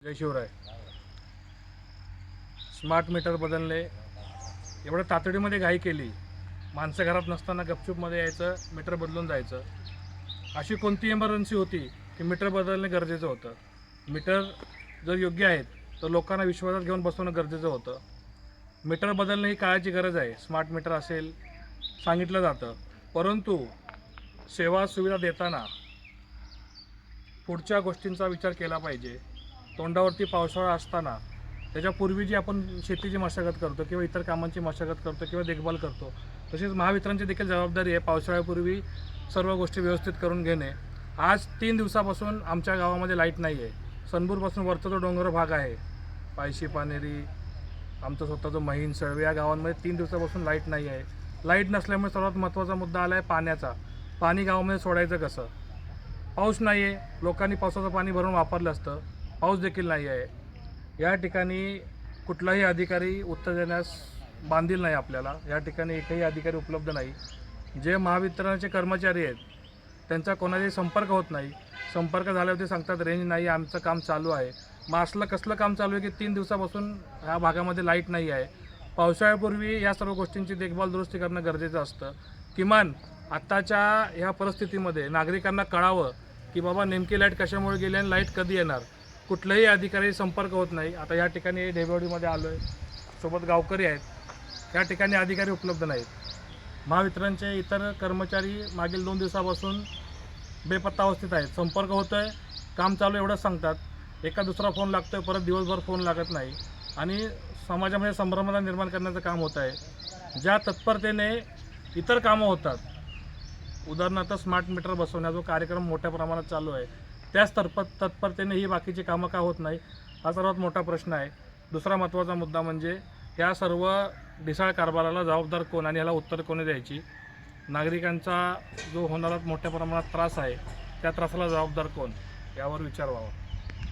जय Shivray. Smart meter बदलणे एवढं तातडीमध्ये घाई केली. माणसं घरात नसताना गपचूपमध्ये यायचं, मीटर बदलून जायचं. अशी कोणती इमर्जन्सी होती की मीटर बदलणे गरजेचं होतं. मीटर जर योग्य आहेत तर लोकांना विश्वासात घेऊन बसवणं गरजेचं होतं. मीटर बदलणे ही काळाची गरज आहे. स्मार्ट मीटर असेल सांगितलं जातं, परंतु सेवा सुविधा देताना पुढच्या गोष्टींचा विचार केला पाहिजे. तोंडावरती पावसाळा असताना त्याच्यापूर्वी जी आपण शेतीची मशागत करतो किंवा इतर कामांची मशागत करतो किंवा देखभाल करतो, तसेच महावितरणची देखील जबाबदारी आहे पावसाळ्यापूर्वी सर्व गोष्टी व्यवस्थित करून घेणे. आज 3 दिवसापासून आमच्या गावामध्ये लाईट नाही आहे. सनपूरपासून वरचा जो डोंगर भाग आहे, पायशी, पानेरी, आमचं स्वतःचं महिन, सळवे या गावांमध्ये 3 दिवसापासून लाईट नाही आहे. लाईट नसल्यामुळे सर्वात महत्त्वाचा मुद्दा आला आहे पाण्याचा. पाणी गावामध्ये सोडायचं कसं? पाऊस नाही आहे. लोकांनी पावसाचं पाणी भरून वापरलं असतं. पाऊस देखील नाही आहे. या ठिकाणी कुठलाही अधिकारी उत्तर देण्यास बांधील नाही. आपल्याला या ठिकाणी एकही अधिकारी उपलब्ध नाही. जे महावितरणाचे कर्मचारी आहेत त्यांचा कोणाचाही संपर्क होत नाही. संपर्क झाल्यावरती सांगतात रेंज नाही, आमचं काम चालू आहे. मग असलं कसलं काम चालू आहे की 3 दिवसापासून ह्या भागामध्ये लाईट नाही आहे? पावसाळ्यापूर्वी या सर्व गोष्टींची देखभाल दुरुस्ती करणं गरजेचं असतं. किमान आत्ताच्या ह्या परिस्थितीमध्ये नागरिकांना कळावं की बाबा नेमकी लाईट कशामुळे गेली आणि लाईट कधी येणार. कुठलाही अधिकारी संपर्क होत नाही. आता या ठिकाणी ढेबेवाडीमध्ये आलो आहे, सोबत गावकरी आहेत. या ठिकाणी अधिकारी उपलब्ध नाहीत. महावितरणचे इतर कर्मचारी मागील 2 दिवसापासून बेपत्ता अवस्थेत आहेत. संपर्क होतो आहे, काम चालू एवढंच सांगतात. एका दुसरा फोन लागतो आहे, परत दिवसभर फोन लागत नाही आणि समाजामध्ये संभ्रमता निर्माण करण्याचं काम होत आहे. ज्या तत्परतेने इतर कामं होतात, उदाहरणार्थ स्मार्ट मीटर बसवण्याचा जो कार्यक्रम मोठ्या प्रमाणात चालू आहे, त्याच तत्परतेने ही बाकीची कामं का होत नाही, हा सर्वात मोठा प्रश्न आहे. दुसरा महत्त्वाचा मुद्दा म्हणजे ह्या सर्व ढिसाळ कारभाराला जबाबदार कोण आणि ह्याला उत्तर कोणी द्यायची. नागरिकांचा जो होणारा मोठ्या प्रमाणात त्रास आहे त्या त्रासाला जबाबदार कोण, यावर विचार व्हावा.